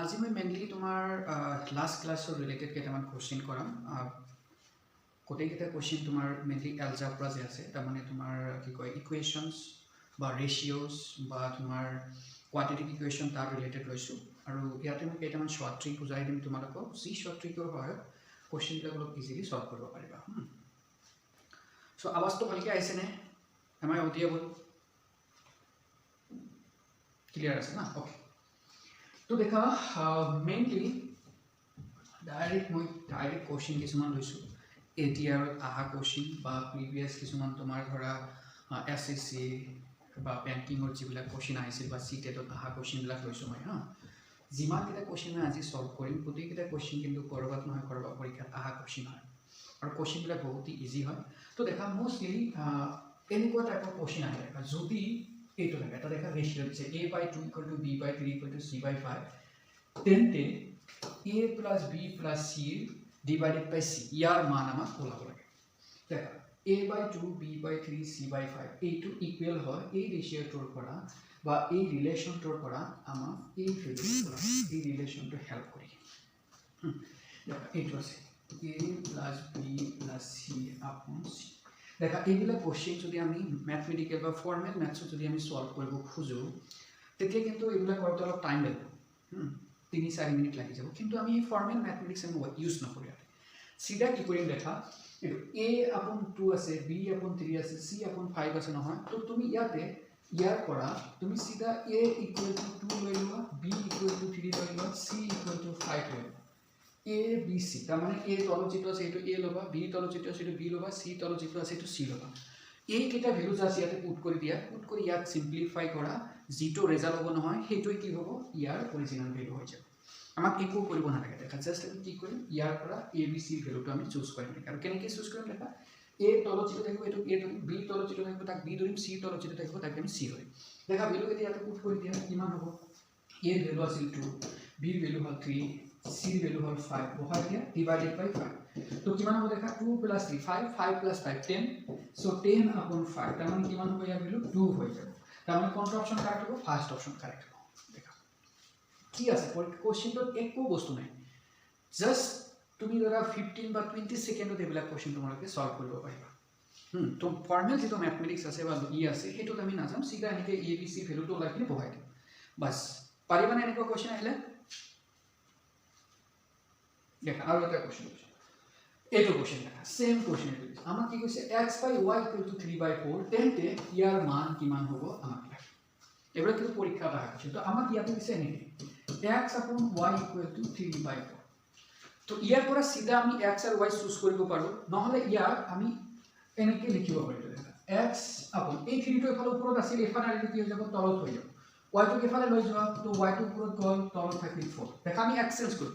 আজি মই মেইনলি তোমাৰ লাষ্ট ক্লাছৰ ৰিলেটেড কেইটামান কুৱেশ্যন কৰাম গোটেইকেইটা কুৱেশ্যন তোমাৰ মেইনলি এলজাব্ৰা যে আছে তাৰমানে তোমাৰ কি কয় ইকুৱেশ্যনছ বা ৰেচিঅ'ছ বা তোমাৰ কোৱান্টিটিক ইকুৱেশ্যন তাৰ ৰিলেটেড লৈছোঁ আৰু ইয়াতে মই কেইটামান শ্বৰ্ট ট্ৰিক বুজাই দিম তোমালোকক যি শ্বৰ্ট ট্ৰিকৰ সহায়ত কুৱেশ্যনবিলাক অলপ ইজিলি ছল্ভ কৰিব পাৰিবা চ' আৱাজটো ভালকৈ আহিছেনে এম আই অডিয়েবল ক্লিয়াৰ আছে না অ'কে তো দেখা মেইনলি ডাইৰেক্ট কুৱেশ্যন কিছুমান লৈছোঁ এটিআৰত অহা কুৱেশ্যন বা প্ৰিভিয়াছ কিছুমান তোমাৰ ধৰা SSC বা বেংকিঙৰ যিবিলাক কুৱেশ্যন আহিছিল বা CTETত অহা কুৱেশ্যনবিলাক লৈছোঁ মই যিমানকেইটা কুৱেশ্যন মই আজি ছল্ভ কৰিম গোটেইকেইটা কুৱেশ্যন কিন্তু ক'ৰবাত নহয় ক'ৰবাত পৰীক্ষাত অহা কুৱেশ্যন হয় আৰু কুৱেশ্যনবিলাক বহুতেই ইজি হয় তো দেখা মোষ্টলি এনেকুৱা টাইপৰ কুৱেশ্যন আহে দেখা যদি এইটো থাকে এটা দেখা ৰেচিঅ' দিছে A/2 = B/3 = C/5 তেন্তে A + B + C divided by C ইয়াৰ মান আমাক ওলাব লাগে দেখা A/2 B/3 C/5 এইটো ইকুৱেল হয় এই ৰেচিঅ'টোৰ পৰা বা এই ৰিলেশ্যনটোৰ পৰা আমাক এই ৰিলেশ্যনটো হেল্প কৰি দেখা এইটো আছে A + B + C upon C দেখা এইবিলাক কুৱেশ্যন যদি আমি মেথমেটিকেল বা ফৰ্মেল মেথছত যদি আমি ছল্ভ কৰিব খোজোঁ তেতিয়া কিন্তু এইবিলাক কৰোঁতে অলপ টাইম লাগিব 3-4 মিনিট লাগি যাব কিন্তু আমি ফৰ্মেল মেথমেটিক্স আমি ইউজ নকৰোঁ ইয়াতে চিধা কি কৰিম দেখা এইটো A/2 আছে B/3 আছে C/5 আছে নহয় তো তুমি ইয়াতে ইয়াৰ পৰা তুমি চিধা A = 2 লৈ লোৱা B = 3 লৈ লোৱা C = 5 লৈ লোৱা ABC তাৰমানে A তলত যিটো আছে এইটো A ল'বা B তলত যিটো আছে এইটো B ল'বা C তলত যিটো আছে এইটো C ল'বা এইকেইটা ভেলুজ আছে ইয়াতে পুট কৰি দিয়া পুট কৰি ইয়াক সিম্পলিফাই কৰা যিটো ৰিজাল্ট হ'ব নহয় সেইটোই কি হ'ব ইয়াৰ অৰিজিনাল ভেলু হৈ যাব আমাক একো কৰিব নালাগে দেখা জাষ্ট আমি কি কৰিম ইয়াৰ পৰা ABC ভেলুটো আমি চুজ কৰিম আৰু কেনেকৈ চুজ কৰিম দেখা A তলত যিটো থাকিব এইটো A ধৰিম B তলত যিটো থাকিব তাক B ধৰিম C তলত যিটো থাকিব তাক আমি C ধৰিম দেখা ভেলু কেতিয়া ইয়াতে পুট কৰি দিয়া কিমান হ'ব A ভেলু আছিল 2 B ভেলু হ'ল 3 C ভেলু হ'ল 5 বহাই দিয়া ডিভাইডেড বাই 5 তো কিমান হ'ব দেখা 2 + 3 5 5 + 5 10 সো 10/5 তাৰ মানে কিমান হ'ব ইয়াৰ ভেলু 2 হৈ যাব তাৰ মানে কোনটো অপচন কাৰেক্ট হ'ব ফাৰ্স্ট অপচন কাৰেক্ট হ'ব দেখা কি আছে কোৱেশ্চনটোত একো বস্তু নাই জাস্ট তুমি ধৰা 15 বা 20 সেকেন্ডত এইবিলাক কোৱেশ্চন তোমালোকে সলভ কৰিব পাৰিবা তো ফৰ্মেল যেটো ম্যাথমেটিক্স আছে বা ই আছে হেতুত আমি নাযাম সিধা এনেকে ABC ভ্যালুটো ওলাই কিনে বহাই দিম বাস পাৰিবা না এনেকুৱা কোৱেশ্চন আহিলে দেখা আৰু এটা কোৱেশ্চন এইটো কোৱেশ্চন দেখা সেম কোৱেশ্চন এইটো আমাক কি কৈছে x/y = 3/4 তেন্তে ইয়াৰ মান কিমান হ'ব আমাক লাগে এবাৰ কিন্তু পৰীক্ষা আহা আছে তো আমাক ইয়াতে দিছে এনেকে x/y = 3/4 তো ইয়াৰ পৰা সিধা আমি x আৰু y চুজ কৰিব পাৰো নহলে ইয়াৰ আমি এনেকে লিখিব পাৰিলো দেখা x আপন এই 3 টো এফালে ওপৰত আছিল এফালে আলি কি হৈ যাব তলত হৈ যাব y টো এফালে লৈ যোৱা তো y টো ওপৰত গল তলত থাকিল 4 দেখা আমি x চেঞ্জ কৰো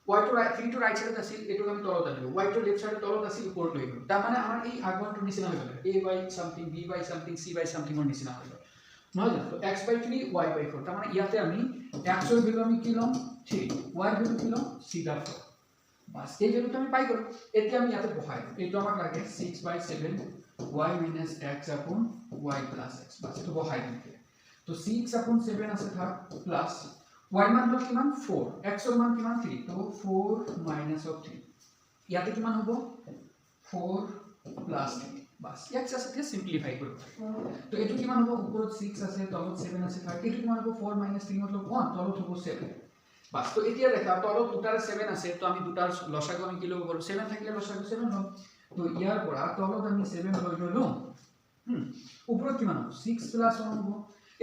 y টো 3 টো ৰাইট সাইডত আছিল এটো আমি তলত আনিলো y টো লেফট সাইডত তলত আছিল ওপৰত লৈ গলো তাৰ মানে আমাৰ এই আগৰটো নিচিনা হৈ গল a/, something b/, something c/, something ৰ নিচিনা হৈ গল নহয় জানো তো x/3 y/4 তাৰ মানে ইয়াতে আমি x ৰ ভ্যালু আমি কি লম 3 y ৰ ভ্যালু কি লম সিধা 4 বাস এই ভ্যালুটো আমি পাই গলো এতিয়া আমি ইয়াতে বহাই দিম এইটো আমাক লাগে 6/7 y - x upon y + x বাস এটো বহাই দিম তো 6/7 আছে থাক প্লাস y মান হল কিমান 4 x ৰ মান কিমান 3 তো 4 - 3 ইয়াতে কিমান হ'ব 4 + 3 বাস x আছে তে সিম্পলিফাই কৰিব তো এটো কিমান হ'ব ওপৰত 6 আছে তলত 7 আছে থাক এটো কিমান হ'ব 4 - 3 মতলব 1 তলত হ'ব 7 বাস তো এতিয়া দেখা তলত দুটাৰ 7 আছে তো আমি দুটাৰ লসাগু আমি কি লব পাৰো 7 থাকিলে লসাগু 7 হ'ল তো ইয়াৰ পৰা তলত আমি 7 লৈ ললো ওপৰত কিমান হ'ব 6 + 1 হ'ব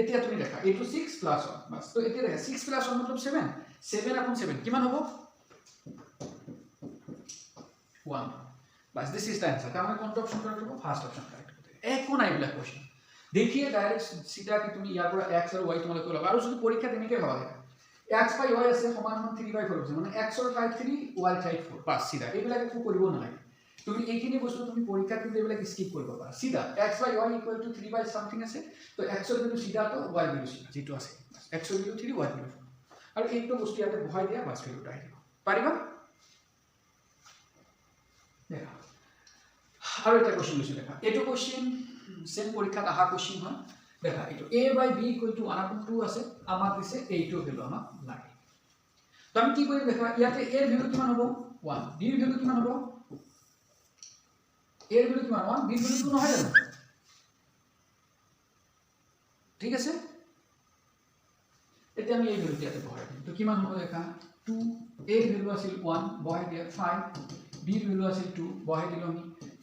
এতিয়া তুমি দেখা এইটো 6 + 1 বাস তো এতিয়া দেখা 6 + 1 মতলব 7 7/7 কিমান হ'ব 1 বাস দিস ইজ দ্য आंसर তার মানে কোনটো অপশন কারেক্ট হবে ফার্স্ট অপশন কারেক্ট হবে একো নাই ব্ল্যাক কোশ্চেন দেখিয়ে ডাইরেক্ট সিধা কি তুমি ইয়াৰ পৰা x আৰু y তোমালোকে লবা আৰু যদি পৰীক্ষা তেনেকৈ লবা দেখা x/y আছে সমান 3/4 আছে মানে x ৰ ঠাইত 3 y ঠাইত 4 পাস সিধা এইবিলাক একো কৰিব নালাগে তুমি এইখিনি বস্তু তুমি পৰীক্ষাত কিন্তু এইবিলাক স্কিপ কৰিব পাৰা সিধা x/y = 3 something আছে তো x ৰ ভ্যালু সিধা তো y ভ্যালু সিধা যেটো আছে x ৰ ভ্যালু 3 y ভ্যালু 4 আৰু এইটো বস্তু ইয়াতে বহাই দিয়া বাস ভ্যালুটা আহিব পাৰিবা দেখা আৰু এটা কোশ্চেন লৈছো দেখা এইটো কোশ্চেন সেম পৰীক্ষাত আহা কোশ্চেন হয় দেখা এইটো a/b = 1/2 আছে আমাক দিছে এইটো ভ্যালু আমাক লাগে তো আমি কি কৰিম দেখা ইয়াতে a এর ভ্যালু কিমান হ'ব 1 b এর ভ্যালু কিমান হ'ব a এর ভ্যালু কিমান 1 b এর ভ্যালু 2 নহয় জানো ঠিক আছে এতিয়া আমি এই ভ্যালুটো ইয়াতে বহাই দিম তো কিমান হ'ব দেখা 2 a এর ভ্যালু আছিল 1 বহাই দিয়া 5 b এর ভ্যালু আছিল 2 বহাই দিলো আমি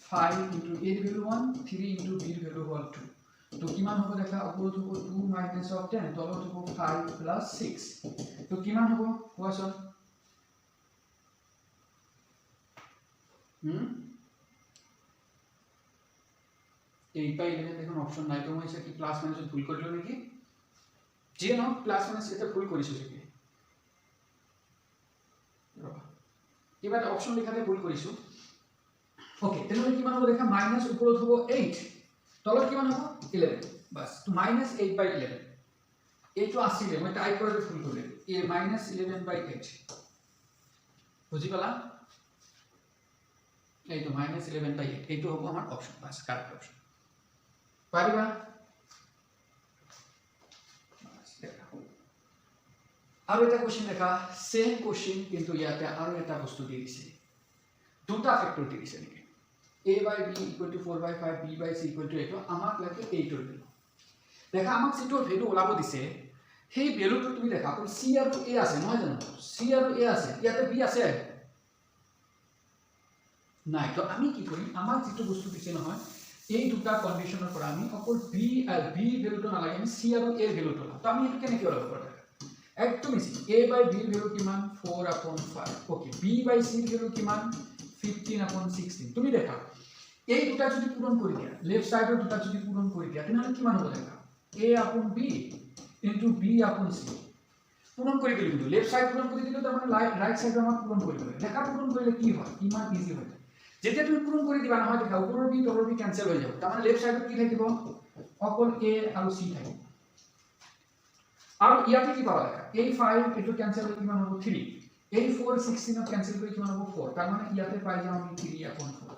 5 into a এর ভ্যালু 1 3 into b এর ভ্যালু হল 2 তো কিমান হ'ব দেখা ওপৰত হ'ব 2 minus of 10 তলত হ'ব 5 plus 6 তো কিমান হ'ব কোৱাচোন এই পাই এখানে দেখুন অপশন নাই তো মই কি প্লাস মাইনাস ভুল কৰিলো নেকি যে ন প্লাস মাইনাস এটা ভুল কৰিছো কি ৰবা কিবা অপশন লিখাতে ভুল কৰিছো ওকে তেনে কিমান হ'ব দেখা মাইনাস ওপৰত হ'ব 8 তলত কিমান হ'ব 11 বাস তো মাইনাস 8 by 11 এইটো আসিলে মই টাইপ কৰি ভুল কৰিলো এ মাইনাস 11 by 8 বুজি পালা এইটো মাইনাস 11 by 8 এইটো হ'ব আমাৰ অপশন বাস কাৰেক্ট অপশন পাৰিবা আৰু এটা কোশ্চেন দেখা সেম কোশ্চেন কিন্তু ইয়াতে আৰু এটা বস্তু দি দিছে দুটা ফ্যাক্টর দি দিছে নেকি a by b equal to 4 by 5 b by c equal to 8 আমাক লাগে 8 এর ভ্যালু দেখা আমাক সিটোৰ ভ্যালু ওলাব দিছে সেই ভ্যালুটো তুমি দেখা কোন c আৰু a আছে নহয় জানো c আৰু a আছে ইয়াতে b আছে নাই তো আমি কি কৰিম আমাক যেটো বস্তু দিছে নহয় এই দুটা কন্ডিশনৰ পৰা আমি অকল b আৰু b ভ্যালুটো নালাগে আমি c আৰু a ভ্যালুটো লাম তো আমি এটো কেনেকৈ ওলাব পাৰো একদম easy a by b value কিমান 4/5 okay b by c value কিমান 15/16 তুমি দেখা এই দুটা যদি পূরণ কৰি দিয়া লেফট সাইডৰ দুটা যদি পূৰণ কৰি দিয়া তেনহলে কিমান হ'ব দেখা a/b into b/c পূরণ কৰি দিলে কিন্তু লেফট সাইড পূৰণ কৰি দিলে তাৰ মানে ৰাইট সাইডৰ আমাক পূৰণ কৰিব লাগে দেখা পূৰণ কৰিলে কি হয় ইমান ইজি হয় যেতিয়া তুমি পূৰণ কৰি দিবা নহয় দেখা ওপৰৰ b তলৰ b ক্যান্সেল হৈ যাব তাৰ মানে লেফট সাইডত কি থাকিব অকল a আৰু c থাকিব আৰু ইয়াতে কি পাবা দেখা এই 5 এটো ক্যান্সেল হৈ কিমান হ'ব 3 এই 4 16 ক্যান্সেল কৰি কিমান হ'ব 4 তাৰ মানে ইয়াতে পাই যাম আমি 3/4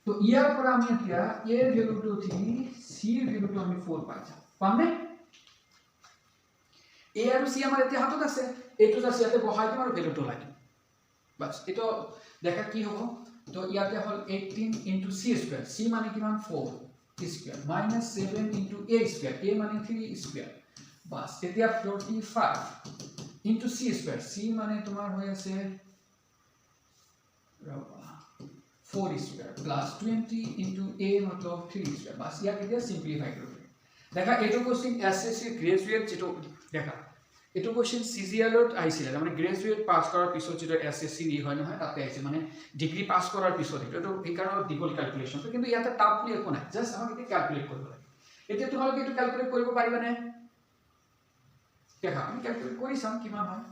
তো ইয়াৰ পৰা আমি এতিয়া a এৰ ভ্যালুটো 3 c এৰ ভ্যালুটো আমি 4 পাই যাম পামনে a আৰু c আমাৰ এতিয়া হাতত আছে এটো জাস্ট ইয়াতে বহাই দিম আৰু ভ্যালুটো লাগিম বাস এটো দেখা কি হ'ব তো ইয়াতে হল 18 into c square c মানে কিমান 4 square minus 7 into a square a মানে 3 square বাস এতিয়া 45 into c square c মানে তোমাৰ হৈ আছে 4 square plus 20 into a मतलब 3 square বাস ইয়াক এতিয়া সিম্পলিফাই কৰিব দেখা এটো কোশ্চেন এসএসসি গ্ৰাজুয়েট যেটো দেখা এটো কোশ্চেন সিজিএলত আইছিল মানে গ্ৰাজুয়েট পাস কৰাৰ পিছত যেটো এসএসসি নি হয় নহয় তাতে আইছে মানে ডিগ্ৰী পাস কৰাৰ পিছত এটো এই কাৰণ ডিবল ক্যালকুলেশন কিন্তু ইয়াতে টাফ বুলি একো নাই জাস্ট আমাক এটা ক্যালকুলেট কৰিব লাগে এতিয়া তোমালোকে এটো ক্যালকুলেট কৰিব পাৰিবানে দেখা আমি ক্যালকুলেট কৰি চাম কিমান হয়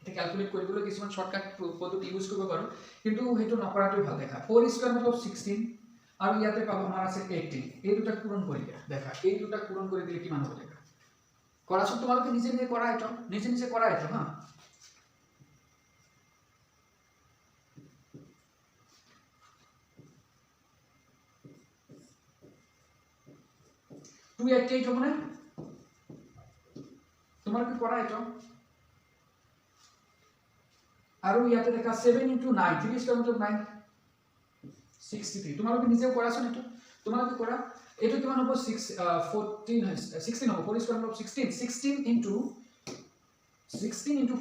এটা ক্যালকুলেট কৰিবলৈ কিছুমান শৰ্টকাট পদ্ধতি ইউজ কৰিব পাৰো কিন্তু হেতু নকৰাটোই ভাল দেখা 4 স্কয়াৰ मतलब 16 আৰু ইয়াতে পাব আমাৰ আছে 18 এই দুটা পূৰণ কৰি দিয়া দেখা এই দুটা পূৰণ কৰি দিলে কিমান হ'ব দেখা কৰাছো তোমালোকে নিজে নিজে কৰা এটা নিজে নিজে কৰা এটা হা তুমি 88 হ'ব না তোমালোকে কৰা এটা আৰু ইয়াতে দেখা 7 into 9 3 স্কয়াৰ मतलब 9 63 তোমালোকে নিজে কৰাছ নেটো তোমালোকে কৰা এটো কিমান হ'ব 14 16 হ'ব 4 স্কয়ার मतलब 16 into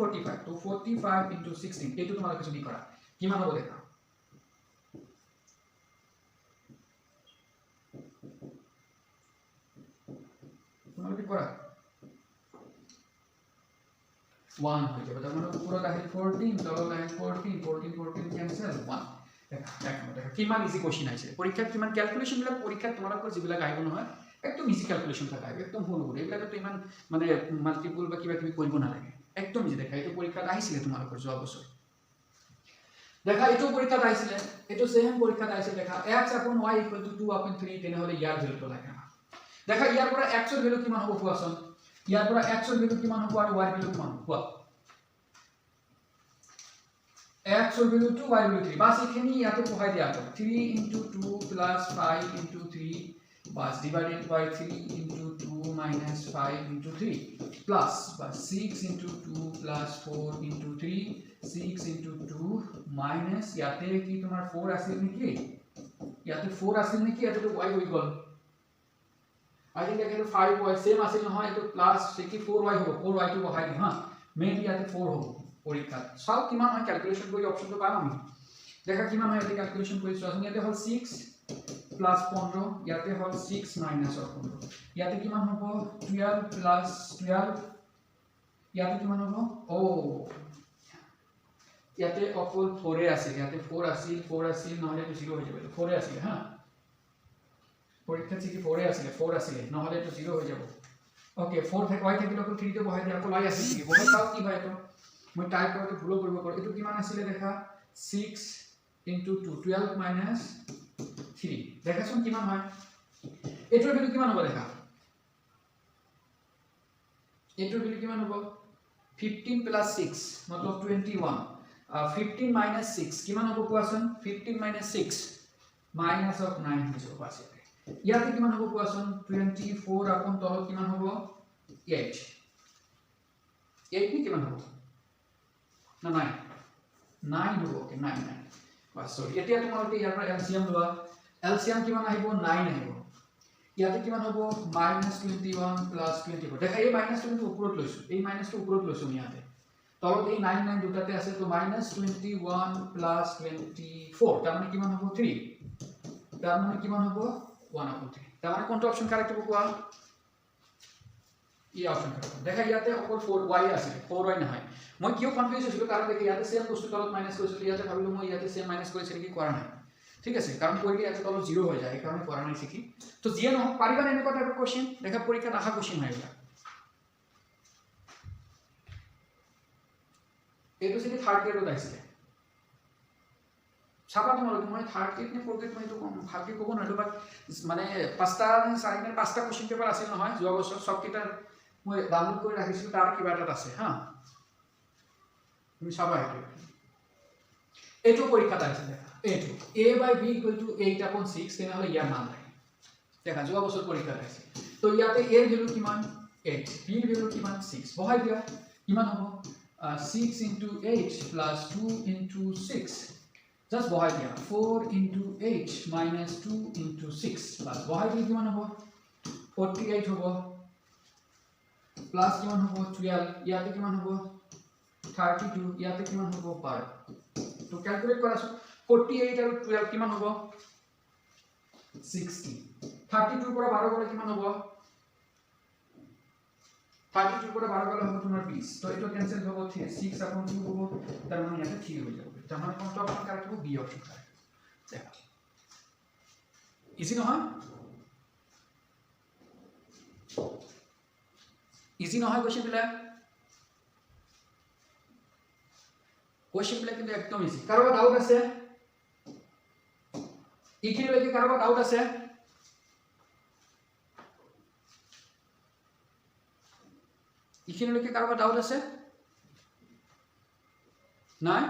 45 তো 45 into 16 এটো তোমালোকে যদি কৰা কিমান হ'ব দেখা তোমালোকে কৰা 1 হৈ যাব তাৰ মানে ওপৰত আহিল 14 তলত আহিল 14 ক্যান্সেল 1 দেখা কিমান ইজি কোশ্চেন আছে পৰীক্ষাত কিমান ক্যালকুলেশন বিলাক পৰীক্ষাত তোমালোকৰ যিবিলাক আহিব নহয় একদম ইজি ক্যালকুলেশন থকা আহিব একদম সৰু সৰু এইবিলাকতো ইমান মানে মাল্টিপল বা কিবা কিবি কৰিব নালাগে একদম ইজি দেখা এইটো পৰীক্ষাত আহিছিল তোমালোকৰ যোৱা বছৰ দেখা এইটো পৰীক্ষাত আহিছিল এইটো সেম পৰীক্ষাত আহিছিল দেখা x upon y equal to 2 upon 3 তেনে হলে ইয়াৰ ভ্যালুটো লাগে দেখা ইয়াৰ পৰা x এৰ ভ্যালু কিমান হ'ব কোৱাচোন ইয়াৰ পৰা x এৰ ভ্যালু কিমান হ'ব আৰু y এর ভ্যালু কিমান হ'ব x এর ভ্যালু 2 y এর ভ্যালু 3 বাস এখানে ইয়াতে বহাই দিয়া তো 3 into 2 plus 5 into 3 বাস divided by 3 into 2 minus 5 into 3 plus 6 into 2 plus 4 into 3 6 into 2 minus ইয়াতে কি তোমাৰ 4 আছিল নেকি ইয়াতে 4 আছিল নেকি ইয়াতে তো y হৈ গল I think এখানে 5y সেম আছিল নহয় এটো প্লাস কি 4y হ'ব 4y টো বহাই দিম হা মেইনলি ইয়াতে 4 হ'ব পৰীক্ষা সব কিমান হয় ক্যালকুলেশন কৰি অপশনটো পাম আমি দেখা কিমান হয় ইয়াতে ক্যালকুলেশন কৰি চোৱাচোন ইয়াতে হল 6 plus 15 ইয়াতে হল 6 minus 15 ইয়াতে কিমান হ'ব 12 plus 12 ইয়াতে কিমান হ'ব ও ইয়াতে অকল 4 এ আছে ইয়াতে 4 আছিল নহলে তো 0 হৈ যাব 4 এ আছিল হা পৰীক্ষা কি 4 এ আছিল নহলে তো 0 হৈ যাব ওকে 4 থেকে y থাকিলে অকল 3 তে বহাই দিয়া অকল y আছিল কি বহাই চাও কি হয় এটো মই টাইপ কৰোতে ভুল কৰিব পাৰো এটো কিমান আছিল দেখা 6 into 2 12 minus 3 দেখাছোন কিমান হয় এটোৰ ভ্যালু কিমান হ'ব দেখা এটোৰ ভ্যালু কিমান হ'ব 15 plus 6 मतलब 21 15 minus 6 কিমান হ'ব কোৱাচোন 15 minus 6 minus of 9 হৈ যাব আছে ইয়াতে কিমান হ'ব কোৱাচোন 24 আপন তলত কিমান হ'ব 8 8 কি কিমান হ'ব না 9 হ'ব কি 9 বাস সরি এতিয়া তোমালোকে ইয়াৰ পৰা এলসিয়াম লোৱা এলসিয়াম কিমান আহিব 9 আহিব ইয়াতে কিমান হ'ব -21 + 24 দেখা এই -20 ওপৰত লৈছো এই মাইনাসটো ওপৰত লৈছো ইয়াতে তলত এই 9 9 দুটাতে আছে তো -21 + 24 তাৰ মানে কিমান হ'ব 3 তাৰ মানে কিমান হ'ব 1/3 তাৰ মানে কোনটো অপচন কাৰেক্ট হ'ব কোৱা এই অপচন কারেক্ট দেখা ইয়াতে অকল 4y আছে 4y নহয় মই কিয় কনফিউজ হৈছিল কাৰণ দেখি ইয়াতে সেম বস্তু তলত মাইনাস কৰিছিল ইয়াতে ভাবিলো মই ইয়াতে সেম মাইনাস কৰিছিল কি কৰা নাই ঠিক আছে কাৰণ কৰিলে ইয়াতে তলত 0 হৈ যায় এই কাৰণে কৰা নাই শিকি তো জিয়ে নহয় পাৰিবা না এনেকুৱা টাইপৰ কোশ্চেন দেখা পৰীক্ষাত আহা কোশ্চেন হয় এটা এইটো যদি থাৰ্ড গ্ৰেডত আহিছে চাবা তোমালোকে মই থাৰ্ড গ্ৰেড নে ফ'ৰ্থ গ্ৰেড মই এইটো ভালকে ক'ব নোৱাৰিলো বাট মানে পাঁচটা কোশ্চেন পেপাৰ আছিল নহয় যোৱা বছৰ সব কিটা মই ডাউনলোড কৰি ৰাখিছিলো তাৰ কিবা এটা আছে হা তুমি চাবা এইটো পৰীক্ষাত আহিছে দেখা এইটো a/b = 8/6 তেনেহলে ইয়াৰ মান লাগে দেখা যোৱা বছৰ পৰীক্ষাত আহিছে তো ইয়াতে a ৰ ভ্যালু কিমান 8 b ৰ ভ্যালু কিমান 6 বহাই দিয়া কিমান হ'ব 6 into 8 plus 2 into 6 just বহাই দিয়া 4 into 8 minus 2 into 6 plus বহাই দিয়া কিমান হ'ব 48 হ'ব plus কিমান হ'ব 12 ইয়াতে কিমান হ'ব 32 ইয়াতে কিমান হ'ব 12 তো ক্যালকুলেট কৰাছো 48 আৰু 12 কিমান হ'ব 60 32 পৰা 12 গলে কিমান হ'ব 32 পৰা 12 গলে হ'ব তোমাৰ 20 তো এটো ক্যান্সেল হ'ব 6/2 হ'ব তাৰ মানে ইয়াতে 3 হৈ যাব তাৰ মানে কোনটো অপচন কারেক্ট হ'ব বি অপচন কারেক্ট দেখা ইজি নহয় ইজি নহয় কোশ্চেন বিলাক কিন্তু একদম ইজি কাৰোবাৰ ডাউট আছে ইখিনিলৈকে কাৰোবাৰ ডাউট আছে ইখিনিলৈকে কাৰোবাৰ ডাউট আছে নাই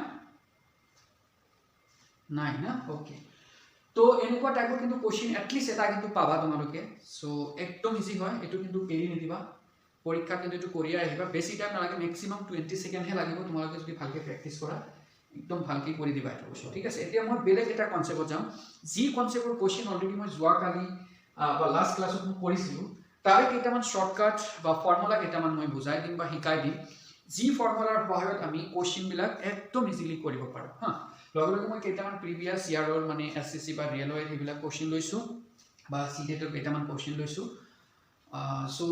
নাই না ওকে তো এনেকুৱা টাইপৰ কিন্তু কোশ্চেন এটলিস্ট এটা কিন্তু পাবা তোমালোকে সো একদম ইজি হয় এটো কিন্তু এৰি নিদিবা পৰীক্ষা কিন্তু এটো কৰিয়া আহিবা বেছি টাইম নালাগে ম্যাক্সিমাম 20 সেকেন্ড হে লাগিব তোমালোকে যদি ভালকে প্ৰেক্টিস কৰা একদম ভালকে কৰি দিবা এটা কোশ্চেন ঠিক আছে এতিয়া মই বেলেগ এটা কনসেপ্টত যাম জি কনসেপ্টৰ কোশ্চেন অলৰেডি মই যোৱা কালি বা লাষ্ট ক্লাছত মই কৰিছিলো তাৰে কেইটামান শৰ্টকাট বা ফৰ্মুলা কেইটামান মই বুজাই দিম বা শিকাই দিম জি ফৰ্মুলাৰ সহায়ত আমি কোশ্চেন বিলাক একদম ইজিলি কৰিব পাৰো হা লগে লগে মই কেইটামান প্ৰিভিয়াস ইয়াৰৰ মানে এসএসসি বা ৰেলৱে এইবিলাক কোশ্চেন লৈছো বা সিটেটৰ কেইটামান কোশ্চেন লৈছো সো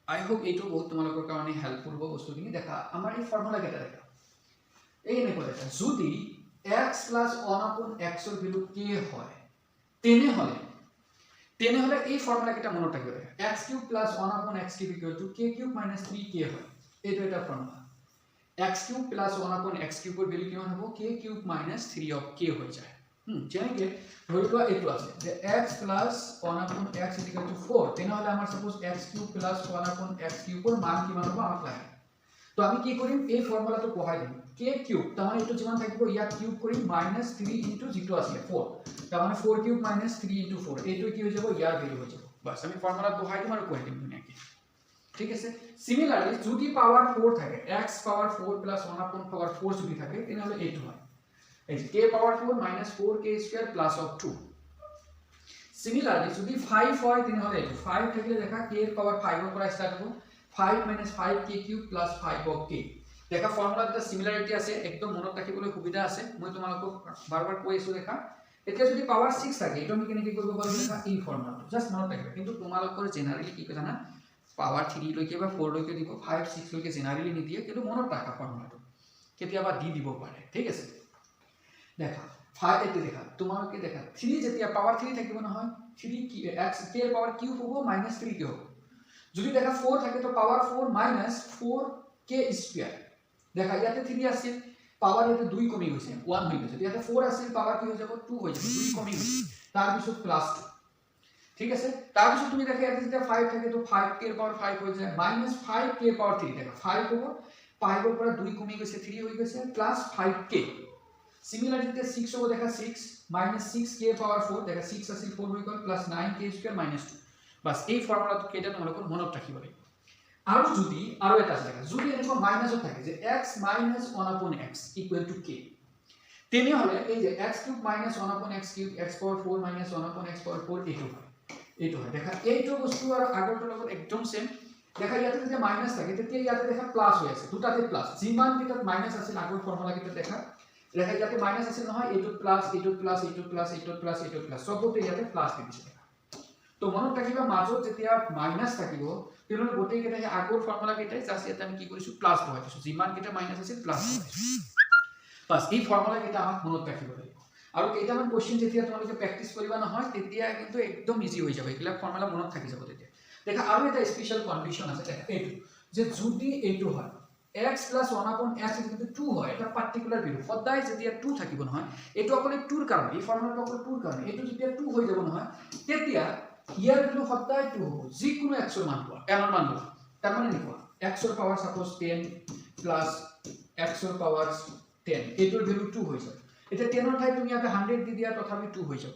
আই হোপ এইটো বহুত তোমালোকৰ কাৰণে হেল্পফুল হ'ব বস্তুখিনি দেখা আমাৰ এই ফৰ্মুলা কেইটা দেখা এই এনেকুৱা দেখা যদি x + 1/x ৰ ভ্যালু k হয় তেনেহলে এই ফৰ্মুলা কেইটা মনত ৰাখিব দেখা x³ + 1/x³ = k³ - 3k হয় এইটো এটা ফৰ্মুলা x³ + 1/x³ ৰ ভ্যালু কিমান হ'ব k³ - 3k হৈ যায় যেনেকে ধৰি লোৱা এইটো আছে যে x + 1/x = 4 তেনেহলে আমাৰ সাপোজ x³ + 1/x³ ৰ মান কিমান হ'ব আমাক লাগে তো আমি কি কৰিম এই ফৰ্মুলাটো বহাই দিম k³ তাৰ মানে এইটো যিমান থাকিব ইয়াক কিউব কৰিম -3 * যিটো আছে 4 তাৰ মানে 4³ - 3 * 4 এইটো কি হৈ যাব ইয়াৰ ভ্যালু হৈ যাব বাস আমি ফৰ্মুলাত বহাই দিম আৰু কৈ দিম ধুনীয়াকৈ ঠিক আছে সিমিলারলি যদি পাওয়ার 4 থাকে x পাওয়ার 4 প্লাস 1 upon পাওয়ার 4 যদি থাকে তাহলে এইটো হয় এই k power 4 minus 4k square plus of 2 similarly যদি 5 হয় তাহলে এইটো 5 থাকলে দেখা k এর পাওয়ার 5 এর পৰা স্টার্ট হ'ব 5 minus 5k cube plus 5 of k দেখা ফর্মুলাত এটা সিমিলারিটি আছে একদম মনত ৰাখিবলৈ সুবিধা আছে মই তোমালোকক বাৰবাৰ কৈ আছো দেখা এতিয়া যদি পাওয়াৰ 6 থাকে এটা আমি কেনেকৈ কৰিব পাৰো দেখা এই ফৰ্মুলাটো জাস্ট মনত ৰাখিবা কিন্তু তোমালোকৰ জেনাৰেলি কি জানা পাওয়ার 3 লৈকে বা 4 লৈকে দিব 5 6 লৈকে জেনারেলি নিদিয়ে কিন্তু মনত ৰাখা ফৰ্মুলাটো কেতিয়াবা দি দিব পাৰে ঠিক আছে দেখা 5 এতে দেখা তোমালোকে দেখা 3 যেতিয়া পাওয়ার 3 থাকিব নহয় 3 কি x k এর পাওয়ার কিউব হ'ব -3 কে হ'ব যদি দেখা 4 থাকে তো পাওয়ার 4 minus 4k স্কয়ার দেখা ইয়াতে 3 আছে পাওয়ার এতে 2 কমি গৈছে 1 হৈ গৈছে ইয়াতে 4 আছে পাওয়ার কি হৈ যাব 2 হৈ যাব 2 কমি গৈছে তাৰ পিছত প্লাস 2 ঠিক আছে তাৰ পিছত তুমি দেখা ইয়াতে যেতিয়া 5 থাকে তো 5k এর পাওয়ার 5 হৈ যায় -5k এর পাওয়ার 3 দেখা 5 হ'ব 5 এর পৰা 2 কমি গৈছে 3 হৈ গৈছে প্লাস 5k সিমিলারলি 6 হ'ব দেখা 6 -6k এর পাওয়ার 4 দেখা 6 আছিল 4 হৈ গল প্লাস 9k স্কয়ার -2 বাস এই ফর্মুলাটো কেটা তোমালোকৰ মনত ৰাখিব লাগিব আৰু যদি আৰু এটা আছে দেখা যদি এনেকুৱা মাইনাসও থাকে যে x - 1 upon x = k তেনে হলে এই যে x³ - 1 upon x³ x power 4 - 1 upon x power 4 এইটো হয় দেখা এইটো বস্তু আৰু আগৰটোৰ লগত একদম সেম দেখা ইয়াতে যেতিয়া মাইনাস থাকে তেতিয়া ইয়াতে দেখা প্লাস হৈ আছে দুটাতে প্লাস যিমান কিটাত মাইনাস আছিল আগৰ ফৰ্মুলা কিটা দেখা ইয়াতে মাইনাস আছিল নহয় এইটো প্লাস এইটো প্লাস এইটো প্লাস এইটো প্লাস এইটো প্লাস সবতে ইয়াতে প্লাস দিছে তো মনত ৰাখিবা মাজত যেতিয়া মাইনাস থাকিব তেনে গোটেই কেইটা আগৰ ফৰ্মুলা কেইটাই জাস্ট এটা আমি কি কৰিছো প্লাস বহাই দিছো যিমান কেইটা মাইনাস আছিল প্লাস বহাইছো বাস এই ফৰ্মুলা কেইটা আমাক মনত ৰাখিব লাগিব আৰু কেইটামান কোশ্চেন যেতিয়া তোমালোকে প্ৰ্যাকটিছ কৰিবা নহয় তেতিয়া কিন্তু একদম ইজি হৈ যাব এইবিলাক ফৰ্মুলা মনত থাকি যাব তেতিয়া দেখা আৰু এটা স্পেশাল কন্ডিশন আছে দেখা এইটো যে যদি এইটো হয় x + 1 upon x = 2 হয় এটা পার্টিকুলার ভ্যালু সদায় যেতিয়া 2 থাকিব নহয় এটো অকলে 2 ৰ কাৰণে এই ফৰ্মুলাটো অকলে 2 ৰ কাৰণে এটো যেতিয়া 2 হৈ যাব নহয় তেতিয়া ইয়াৰ ভ্যালু সদায় 2 হ'ব যিকোনো x ৰ মান পোৱা n ৰ মান পোৱা তাৰ মানে লিখা x ৰ পাৱাৰ সাপোজ 10 প্লাস x ৰ পাৱাৰ 10 এটোৰ ভ্যালু 2 হৈ যায় এটা 10 ৰ ঠাইত তুমি ইয়াতে 100 দি দিয়া তথাপি 2 হৈ যাব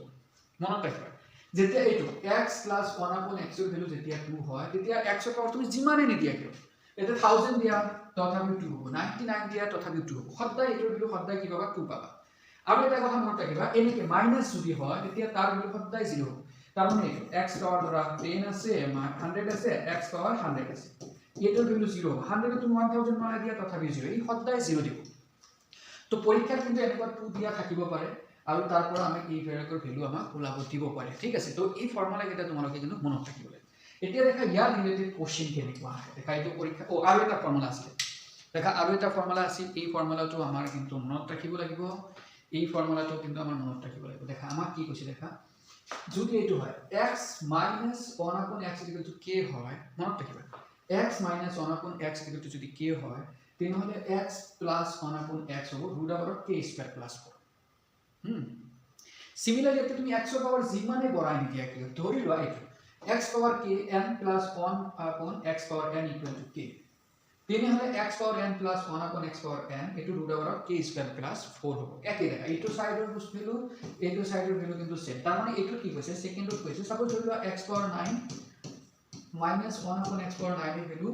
মনত ৰাখিবা যেতিয়া এইটো x + 1 upon x ৰ ভ্যালু যেতিয়া 2 হয় তেতিয়া x ৰ পাৱাৰ তুমি যিমানে নিদিয়া কিয় এটা 1000 দিয়া তথাপি 2 হ'ব 99 দিয়া তথাপি 2 হ'ব সদায় এটোৰ ভ্যালু সদায় কি পাবা 2 পাবা আৰু এটা কথা মনত ৰাখিবা এনেকে মাইনাস যদি হয় তেতিয়া তাৰ ভ্যালু সদায় 0 হ'ব তাৰ মানে x পাৱাৰ ধৰা 10 আছে 100 আছে x পাৱাৰ 100 আছে এটোৰ ভ্যালু 0 হ'ব 100 তুমি 1000 মানা দিয়া তথাপি 0 এই সদায় 0 দিব তো পৰীক্ষাত কিন্তু এনেকুৱা 2 দিয়া থাকিব পাৰে আৰু তাৰ পৰা আমি এই ভেৰিয়েবলৰ ভ্যালু আমাক ওলাব দিব পাৰে ঠিক আছে তো এই ফৰ্মুলা কেইটা তোমালোকে কিন্তু মনত ৰাখিব লাগিব এতিয়া দেখা ইয়াৰ ৰিলেটেড কোশ্চেন কেনেকুৱা আহে দেখা এইটো পৰীক্ষা আৰু এটা ফৰ্মুলা আছে দেখা আৰু এটা ফৰ্মুলা আছে এই ফৰ্মুলাটো আমাৰ কিন্তু মনত ৰাখিব লাগিব এই ফৰ্মুলাটো কিন্তু আমাৰ মনত ৰাখিব লাগিব দেখা আমাক কি কৈছে দেখা যদি এইটো হয় x - 1 upon x = k হয় মনত ৰাখিবা x - 1 upon x = যদি k হয় তেনহলে x + 1 upon x হ'ব √k² + 4 সিমিলারলি যদি তুমি x ৰ পাৱাৰ যিমানে বঢ়াই নিদিয়া কিয় ধৰি লোৱা এইটো x power k n plus 1 upon x power n equal to k তেনেহলে x power n plus 1 upon x power n এটো √k² plus 4 হ'ব একে দেখা এইটো সাইডৰ ভ্যালু এইটো সাইডৰ ভ্যালু কিন্তু সেম তাৰ মানে এইটো কি কৈছে সেকেন্ডত কৈছে সাপোজ ধৰি লোৱা x power 9 minus 1 upon x power 9 এৰ ভ্যালু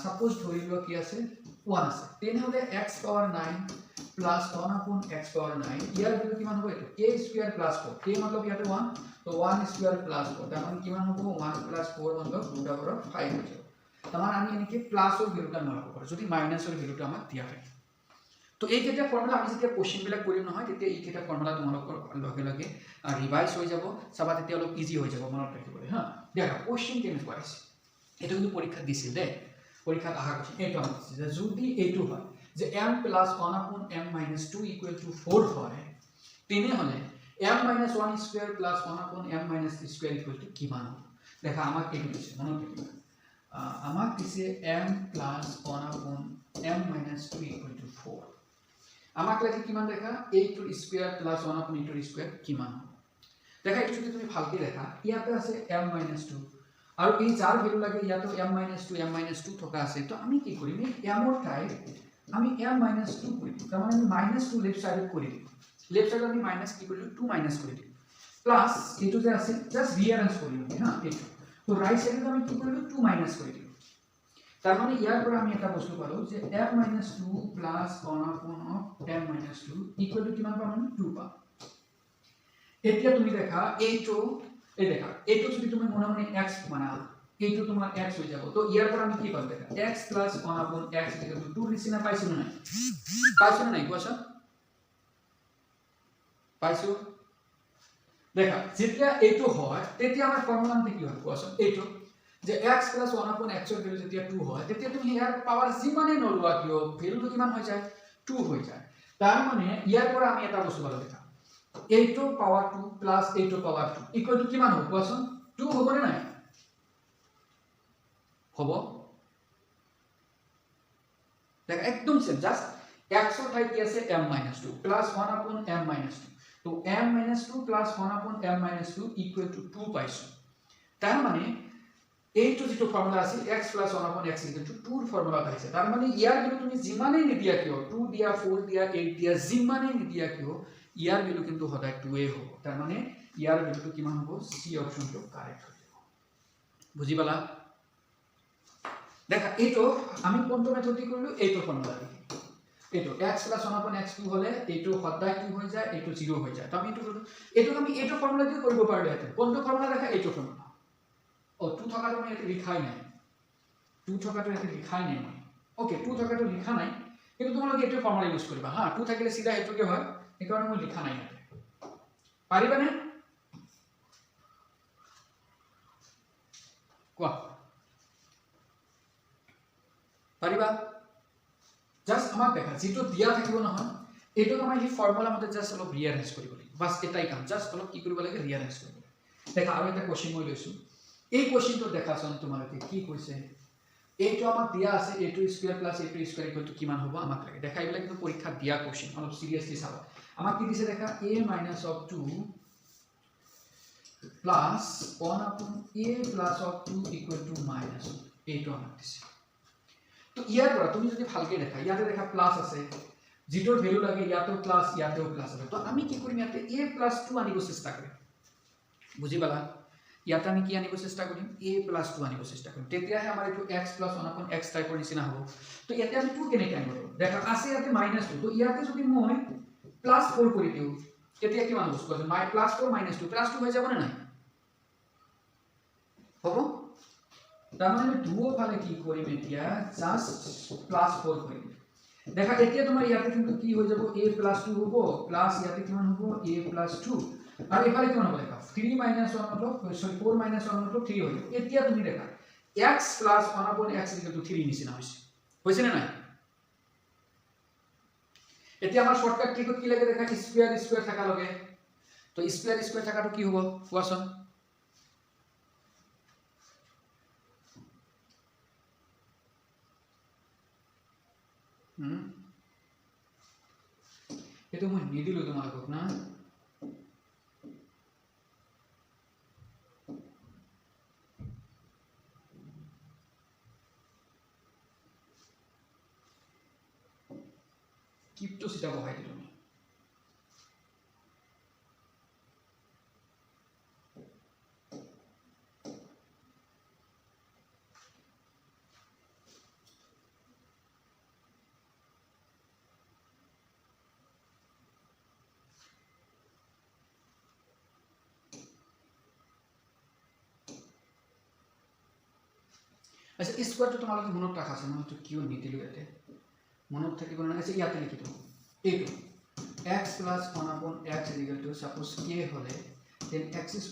সাপোজ ধৰি লোৱা কি আছে 1 আছে তেনেহলে x power 9 plus 1 upon x power 9 ইয়াৰ ভ্যালু কিমান হ'ব এটো k² plus 4 k मतलब ইয়াতে 1 তো 1² plus 4 তাৰ মানে কিমান হ'ব 1 plus 4 मतलब √5 হৈ যাব তাৰ মানে আমি এনেকে প্লাসৰ ভ্যালুটা নলব পাৰো যদি মাইনাসৰ ভ্যালুটা আমাক দিয়া থাকে তো এই কেইটা ফৰ্মুলা আমি যেতিয়া কোশ্চেন বিলাক কৰিম নহয় তেতিয়া এই কেইটা ফৰ্মুলা তোমালোকৰ লগে লগে ৰিভাইজ হৈ যাব চাবা তেতিয়া অলপ ইজি হৈ যাব মনত ৰাখিবলৈ হা দেখা কোশ্চেন কেনেকুৱা আছে এটা কিন্তু পৰীক্ষা দিছিল দে পৰীক্ষাত আহা কোশ্চেন এইটো আমাক দিছে যে যদি এইটো হয় যে m plus 1 upon m minus 2 equal to 4 হয় তেনেহলে m minus 1 square plus 1 upon m minus 3 square equal to কিমান হ'ব দেখা আমাক কি দিছে মনত ৰাখিবা আমাক দিছে m plus 1 upon m minus 2 equal to 4 আমাক লাগে কিমান দেখা 8 square plus 1 upon 8 square কিমান হ'ব দেখা এইটো যদি তুমি ভালকে দেখা ইয়াতে আছে m minus 2 আৰু এই যাৰ ভ্যালু লাগে ইয়াতো m minus 2 থকা আছে তো আমি কি কৰিম এই m ৰ ঠাইত আমি m minus 2 কৰি দিম তাৰ মানে আমি minus 2 লেফট সাইডত কৰি দিম লেফট সাইডত আমি মাইনাস কি কৰিলো 2 মাইনাস কৰি দিম প্লাস এইটো যে আছে জাস্ট ৰিঅ্যাৰেঞ্জ কৰি দিম হা এইটো তো ৰাইট সাইডে আমি কি কৰিলো 2 মাইনাস কৰি দিম তাৰ মানে ইয়াৰ পৰা আমি এটা বস্তু পালো যে f - 2 plus 1/m - 2 equal to কিমান পাম 2 পাম এতিয়া তুমি দেখা এইটো এই দেখা এইটো যদি তুমি মনে মনে x বানাও এইটো তোমাৰ x হৈ যাব তো ইয়াৰ পৰা আমি কি পাম দেখা x + 1/x = 2 নিচিনা পাইছো না নাই কোৱাচোন পাইছো দেখা যেতিয়া এইটো হয় তেতিয়া আমাৰ ফৰ্মুলাটো কি হয় কোৱাচোন এইটো যে x + 1/x ৰ ভ্যালু যেতিয়া 2 হয় তেতিয়া তুমি ইয়াৰ পাৱাৰ যিমানে নলোৱা কিয় ভ্যালুটো কিমান হৈ যায় 2 হৈ যায় তাৰ মানে ইয়াৰ পৰা আমি এটা বস্তু পালো দেখা এইটো পাৱাৰ 2 প্লাস এইটো পাৱাৰ 2 ইকুয়াল টু কিমান হ'ব কোৱাচোন 2 হ'ব নে নাই হ'ব দেখ একদম সেম জাস্ট x ৰ ঠাইত কি আছে m - 2 প্লাস 1/m - 2 তো m - 2 plus 1/m - 2 equal to 2 পাইছো তাৰ মানে এইটো যেটো ফৰ্মুলা আছে x + 1/x = 2 ৰ ফৰ্মুলা পাইছে তাৰ মানে ইয়াৰ ভ্যালু তুমি যিমানে নিদিয়া কিয় 2 দিয়া 4 দিয়া 8 দিয়া যিমানে নিদিয়া কিয় ইয়াৰ ভ্যালু কিন্তু সদায় 2 এ হ'ব তাৰ মানে ইয়াৰ ভ্যালুটো কিমান হ'ব সি অপচনটো কারেক্ট হৈ যাব বুজি পালা দেখা এইটো আমি কোনটো মেথড দি কৰিলো এইটো ফৰ্মুলা দি এইটো x + 1/x 2 হলে এইটো সদায় কি হৈ যায় এইটো 0 হৈ যায় তো আমি এইটো ফৰ্মুলা দি কৰিব পাৰিলো হেতে কোনটো ফৰ্মুলা দেখা এইটো ফৰ্মুলা ও 2 থকাটো মই এতে লিখাই নাই 2 থকাটো এতে লিখাই নাই মই ওকে 2 থকাটো লিখা নাই কিন্তু তোমালোকে এইটো ফৰ্মুলা ইউজ কৰিবা হা 2 থাকিলে সিধা হেতুকে হয় এইকাৰণে মই লিখা নাই এতে পাৰিবানে কোৱা পাৰিবা জাস্ট আমাক দেখা যেটো দিয়া থাকিব নহয় এটো আমাৰ এই ফৰ্মুলা মতে জাস্ট অলপ ৰিঅ্যাৰেঞ্জ কৰিব লাগিব বাস এটাই কাম জাস্ট অলপ কি কৰিব লাগে ৰিঅ্যাৰেঞ্জ কৰিব দেখা আৰু এটা কোশ্চেন মই লৈছো এই কোশ্চেনটো দেখাছন তোমালোকে কি কৈছে এইটো আমাক দিয়া আছে a2 square plus a2 square equal to কিমান হ'ব আমাক লাগে দেখা এইবিলাক কিন্তু পৰীক্ষা দিয়া কোশ্চেন অলপ সিৰিয়াসলি চাবা আমাক কি দিছে দেখা a - 2 plus 1/a plus 2 equal to minus এইটো আমাক দিছে তো ইয়াৰ পৰা তুমি যদি ভালকে দেখা ইয়াতে দেখা প্লাস আছে যেটোৰ ভ্যালু লাগে ইয়াতেও প্লাস আছে তো আমি কি কৰিম ইয়াতে a + 2 আনিব চেষ্টা কৰিম বুজি পালা ইয়াতে আমি কি আনিব চেষ্টা কৰিম a + 2 আনিব চেষ্টা কৰিম তেতিয়াহে আমাৰ এইটো x + 1/x টাইপৰ নিচিনা হ'ব তো ইয়াতে আমি 2 কেনেকৈ আনিব দেখা আছে ইয়াতে -2 তো ইয়াতে যদি মই +4 কৰি দিও তেতিয়া কিমান হ'ব কোৱাচোন +4 - 2 +2 হৈ যাব নে নাই হ'ব তাৰ মানে আমি 2 ফালে কি কৰিম এতিয়া জাস্ট +4 কৰিম দেখা এতিয়া তোমাৰ ইয়াতে কিন্তু কি হৈ যাব a + 2 হ'ব প্লাস ইয়াতে কিমান হ'ব a + 2 আর এফালে কিমান হ'ব দেখা 3 - 1 হলো 4 - 1 হলো 3 হলো এতিয়া তুমি দেখা x + 1/x = 3 নিচিনা হৈছে না নাই এতিয়া আমাৰ শৰ্টকাট ট্ৰিকত কি লাগে দেখা স্কয়াৰ থাকা লগে তো স্কয়াৰ থাকাটো কি হ'ব কোৱাচোন itu মই নিদিলো তোমালোকক না কিপটো সিটা বহাই দিলো আচ্ছা স্কয়ারটো তোমালোকে মনত ৰাখাছে মই তো কিও নিদিলো এতে মনত থাকিব না আছে ইয়াতে লিখি দিও এইটো x + 1/x = suppose k হলে then x² +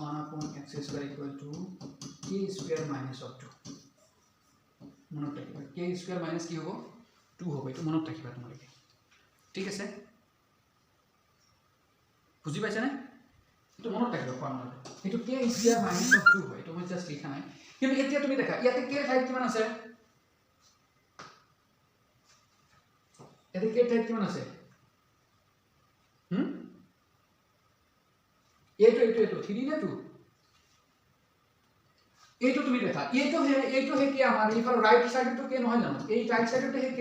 1/x² = k² - 2 মনত ৰাখিবা k² - কি হ'ব 2 হ'ব এটো মনত ৰাখিবা তোমালোকে ঠিক আছে বুজি পাইছা না এটো মনত ৰাখিবা ফৰ্মুলাটো এটো k² - 2 হয় এটো মই জাস্ট লিখা নাই কিন্তু এতিয়া তুমি দেখা ইয়াতে k ঠাইত কিমান আছে এতে k ঠাইত কিমান আছে এইটো 3 না 2 এইটো তুমি দেখা এইটো হে কি আমাৰ ইফাল ৰাইট সাইডটো k নহয় জানো এই ৰাইট সাইডটো হে k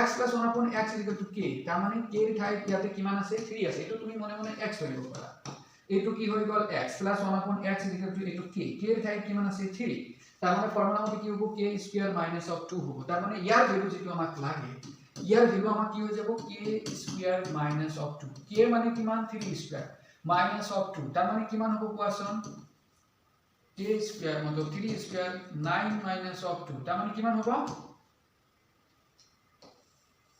x + 1/x = k তাৰ মানে k ঠাইত ইয়াতে কিমান আছে 3 আছে এইটো তুমি মনে মনে x ধৰিব পাৰা এইটো কি হৈ গল x plus 1 upon x equal to এইটো k k এর ঠাইত কিমান আছে 3 তাৰ মানে ফৰ্মুলা মতে কি হ'ব k স্কয়াৰ minus of 2 হ'ব তাৰ মানে ইয়াৰ ভ্যালু যেটো আমাক লাগে ইয়াৰ ভ্যালু আমাক কি হৈ যাব k square minus of 2 k মানে কিমান 3 স্কয়াৰ minus of 2 তাৰ মানে কিমান হ'ব কোৱাচোন k স্কয়াৰ मतलब 3 স্কয়াৰ 9 minus of 2 তাৰ মানে কিমান হ'ব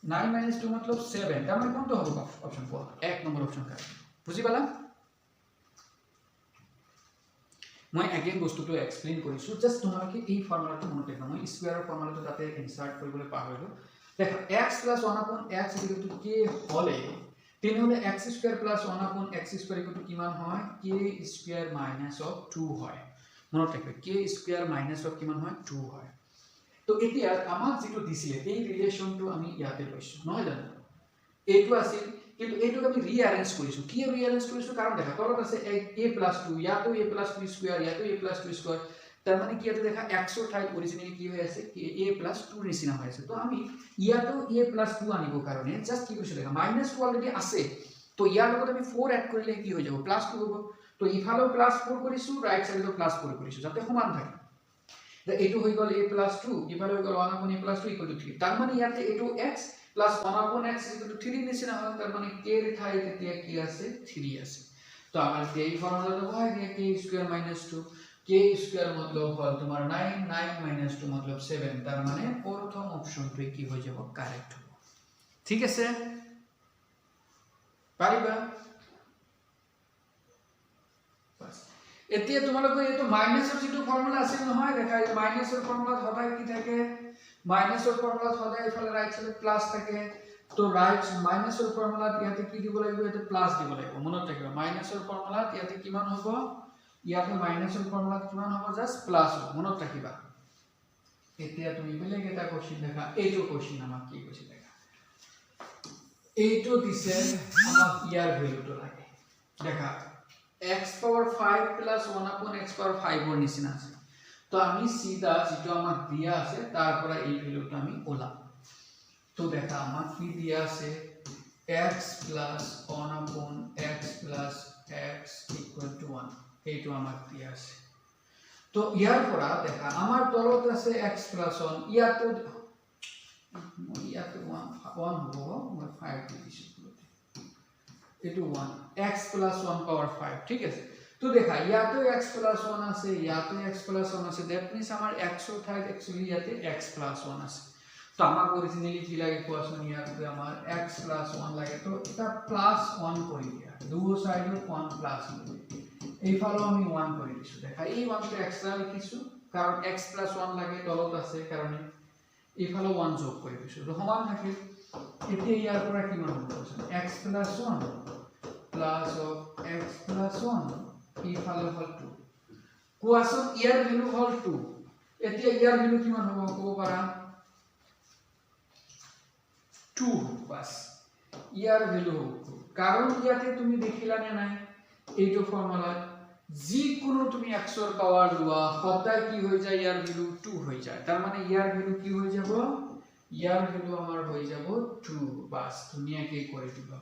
9 minus 2 मतलब 7 তাৰ মানে কোনটো হ'ব অপচন 4 এক নম্বৰ অপচন কাট বুজি পালা মই এগেইন বস্তুটো এক্সপ্লেইন কৰিছো জাস্ট তোমালোকে এই ফৰ্মুলাটো মনত ৰাখিবা মই স্কয়াৰৰ ফৰ্মুলাটো তাতে ইনসাৰ্ট কৰিবলৈ পাহৰিলো দেখো x + 1 upon x = k হলে তেনেহলে x square + 1 upon x square = কিমান হয় k স্কয়াৰ - 2 হয় মনত ৰাখিবা k স্কয়াৰ - কিমান হয় 2 হয় তো এতিয়া আমাক যেটো দিছিলে এই ৰিলেশনটো আমি ইয়াতে লৈছো নহয় জানো এইটো আছিল কিন্তু এইটোক আমি ৰিঅ্যাৰেঞ্জ কৰিছো কি ৰিঅ্যাৰেঞ্জ কৰিছো কাৰণ দেখা তলত আছে a + 2 ইয়াতো a + 2 স্কয়াৰ ইয়াতো a + 2 স্কয়াৰ তাৰ মানে কি ইয়াতে দেখা x ৰ ঠাইত অৰিজিনালি কি হৈ আছে a + 2 নিচিনা হৈ আছে তো আমি ইয়াতো a + 2 আনিব কাৰণে জাস্ট কি কৰিছো দেখা -2 অলৰেডি আছে তো ইয়াৰ লগত আমি 4 এড কৰিলে কি হৈ যাব +2 হ'ব তো ইফালেও +4 কৰিছো ৰাইট সাইডেও +4 কৰিছো যাতে সমান থাকে এইটো হৈ গল a + 2 ইফালে হৈ গল 1 upon a + 2 = 3 তাৰ মানে ইয়াতে এইটো x plus 1 upon x equal to 3 নিচিনা হয় তার মানে k এর ঠাইত এতিয়া কি আছে 3 আছে তো আমার এই ফর্মুলাটা হয় যে k স্কয়ার - 2 k স্কয়ার मतलब হল তোমার 9 9 - 2 मतलब 7 তার মানে প্রথম অপশনটো কি হয়ে যাব কারেক্ট হবে ঠিক আছে পারিবা বাস এতিয়া তোমালোকে এটো মাইনাসৰ যেটো ফৰ্মুলা আছে নহয় দেখা এই মাইনাসৰ ফৰ্মুলা সদায় কি থাকে মাইনাসৰ ফৰ্মুলা সদায় ইফালে ৰাইট সাইডে প্লাস থাকে তো ৰাইট মাইনাসৰ ফৰ্মুলা ইয়াতে কি দিব লাগিব ইয়াতে প্লাস দিব লাগিব মনত ৰাখিবা মাইনাসৰ ফৰ্মুলা ইয়াতে কিমান হ'ব ইয়াতে মাইনাসৰ ফৰ্মুলা কিমান হ'ব জাস্ট প্লাস হ'ব মনত ৰাখিবা এতিয়া তুমি বেলেগ এটা কোশ্চেন দেখা এইটো কোশ্চেন আমাক কি কৈছে দেখা এইটো দিছে আমাক ইয়াৰ ভ্যালুটো লাগে দেখা x power 5 plus 1 upon x power 5 or নিচিনা আছে তো আমি সিধা যেটো আমাক দিয়া আছে তার পৰা এই ভ্যালুটা আমি ওলাম তো দেখা আমাক কি দিয়া আছে x plus 1 upon x plus x equal to 1 এইটো আমাক দিয়া আছে তো ইয়াৰ পৰা দেখা আমাৰ তলত আছে x plus 1 ইয়াতো 1 হ'ব মই 5 দিছো এটো 1 x plus 1 power 5 ঠিক আছে তো দেখা ইয়াতো x plus 1 আছে ইয়াতো x plus 1 আছে দ্যাট মিন্স আমার x ৰ ঠাইত एक्चुअली ইয়াতে x plus 1 আছে তো আমাক অৰিজিনালি কি লাগে কোৱাচোন ইয়াতে আমাৰ x plus 1 লাগে তো এটা plus 1 কৰি দিয়া দুও সাইডৰ 1 plus এইফালে আমি 1 কৰি দিছো দেখা এই 1 টো এক্সট্ৰা লিখিছো কাৰণ x plus 1 লাগে তলত আছে কাৰণ এইফালে 1 যোগ কৰি দিছো তো সমান থাকে এতিয়া ইয়াৰ পৰা কিমান হ'ব x plus 1 plus of x plus 1 ইফালে হল 2 কোৱাচোন ইয়াৰ ভ্যালু হল 2 এতিয়া ইয়াৰ ভ্যালু কিমান হ'ব ক'ব পাৰা 2 বাস ইয়াৰ ভ্যালু কাৰণ ইয়াতে তুমি দেখিলা নে নাই এইটো ফৰ্মুলা যিকোনো তুমি x ৰ পাৱাৰ লোৱা সদায় কি হৈ যায় ইয়াৰ ভ্যালু 2 হৈ যায় তাৰ মানে ইয়াৰ ভ্যালু কি হৈ যাব ইয়াৰ ভ্যালু আমাৰ হৈ যাব 2 বাস ধুনীয়াকে কৰি দিবা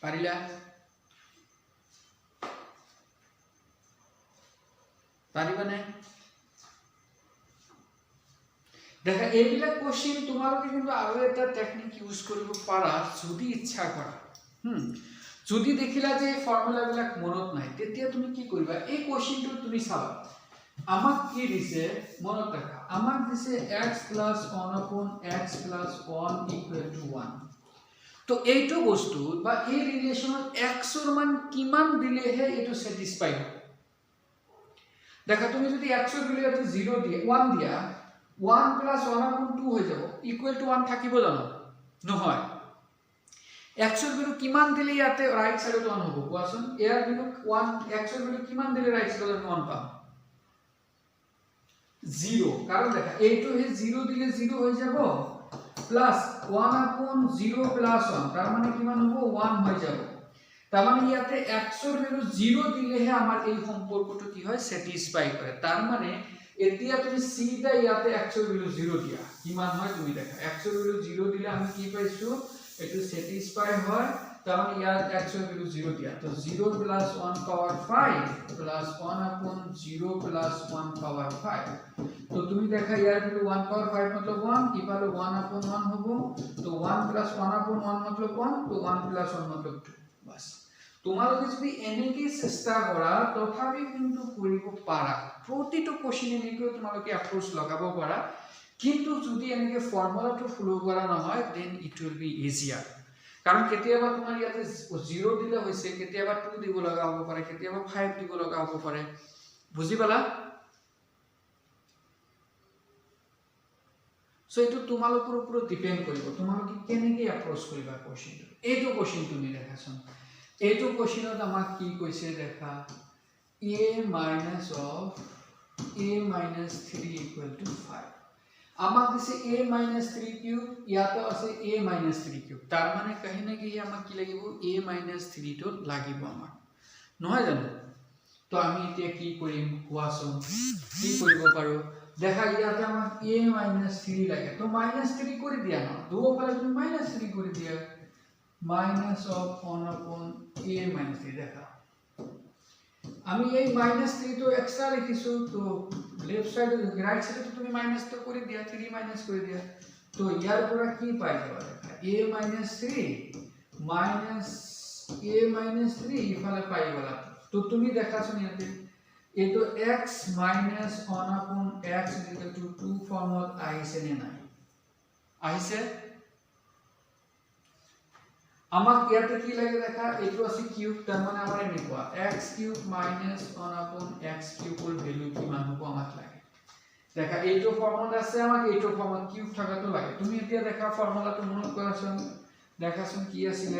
পাৰিলা পাৰিবানে দেখা এইবিলাক কোশ্চেন তোমালোকে কিন্তু আৰু এটা টেকনিক ইউজ কৰিব পাৰা যদি ইচ্ছা কৰা যদি দেখিলা যে ফৰ্মুলা বিলাক মনত নাই তেতিয়া তুমি কি কৰিবা এই কোশ্চেনটো তুমি চাবা আমাক কি দিছে মনত ৰাখা আমাক দিছে x plus 1 upon x plus 1 equal to 1 তো এইটো বস্তু বা এই ৰিলেশনত x ৰ মান কিমান দিলেহে এটো স্যাটিসফাই হ'ব দেখা তুমি যদি x ৰ ভ্যালু এটো 0 দিয়া 1 দিয়া 1 plus 1 upon 2 হৈ যাব equal to 1 থাকিব জানো নহয় x ৰ ভ্যালু কিমান দিলে ইয়াতে ৰাইট সাইডত 1 হ'ব কোৱাচোন ইয়াৰ ভ্যালু 1 x ৰ ভ্যালু কিমান দিলে ৰাইট সাইডত 1 পাম 0 কাৰণ দেখা এইটো হে 0 দিলে 0 হৈ যাব প্লাস 1 upon 0 plus 1 তার মানে কিমান হ'ব 1 হৈ যাব তার মানে ইয়াতে x ৰ ভ্যালু 0 দিলেহে আমাৰ এই সম্পৰ্কটো কি হয় স্যাটিসফাই কৰে তাৰ মানে এতিয়া তুমি সিধা ইয়াতে x ৰ ভ্যালু 0 দিয়া কিমান হয় তুমি দেখা x ৰ ভ্যালু 0 দিলে আমি কি পাইছো এটো স্যাটিসফাই হয় তাহলে ইয়ার x এর ভ্যালু 0 দিয়া তো 0 প্লাস 1 পাওয়ার 5 প্লাস 1 আপন 0 প্লাস 1 পাওয়ার 5 তো তুমি দেখা ইয়ার ভ্যালু 1 পাওয়ার 5 मतलब 1 ইকুয়াল 1 আপন 1 হবো তো 1 প্লাস 1 আপন 1 मतलब 1 তো 1 প্লাস 1 मतलब 2 বাস তোমালোকে যদি এনেকে চেষ্টা কৰা তথাপি কিন্তু কৰিব পাৰা প্ৰতিটো কোশ্চেন এনেকৈ তোমালোকে এপ্ৰোচ লগাব পাৰা কিন্তু যদি এনেকে ফৰ্মুলাটো ফলো কৰা নহয় then it will be easier কাৰণ কেতিয়াবা তোমাৰ ইয়াতে 0 দিলে হৈছে কেতিয়াবা 2 দিব লগা হ'ব পাৰে কেতিয়াবা 5 দিব লগা হ'ব পাৰে বুজি পালা সো এটো তোমালোকৰ ওপৰত ডিপেন্ড কৰিব তোমালোকে কেনেকৈ এপ্ৰোচ কৰিবা কোশ্চেনটো এইটো কোশ্চেন তুমি দেখাছন এইটো কোশ্চেনত আমাক কি কৈছে দেখা a minus of a minus 3 equal to 5 আমাক দিছে a minus 3 কিউব ইয়াতো আছে a minus 3 কিউব তাৰ মানে কহি না কি আমাক কি লাগিব a minus 3 টো লাগিব আমাক নহয় জানো তো আমি এতিয়া কি কৰিম কোৱাচোন কি কৰিব পাৰো দেখা ইয়াতে আমাক a minus 3 লাগে তো minus 3 কৰি দিয়া না দুফালে তুমি minus 3 কৰি দিয়া minus of 1 upon a minus 3 দেখা আমি এই minus 3 তো এক্সট্রা লিখিছো তো লেফট সাইড রাইট সাইডে তুমি মাইনাস তো করে দিয়া 3 মাইনাস করে দিয়া তো ইয়ার পুরা কি পাই যাবা দেখা a minus 3 minus a minus 3 ইফালে পাই গলা তো তুমি দেখাছো ইয়াতে এ তো x minus 1 upon x is equal to 2 ফর্মত আইছে নে নাই আইছে আমাক ইয়াতে কি লাগে দেখা এটো আছে কিউব তার মানে আমার এনেকুৱা x cube minus 1 upon x cube এর ভ্যালু কিমান হ'ব আমাক লাগে দেখা এইটো ফর্মুলা আছে আমাক এইটো ফর্মুলা কিউব থাকাটো লাগে তুমি এতিয়া দেখা ফর্মুলাটো মনত কৰাছন দেখাছন কি আছিল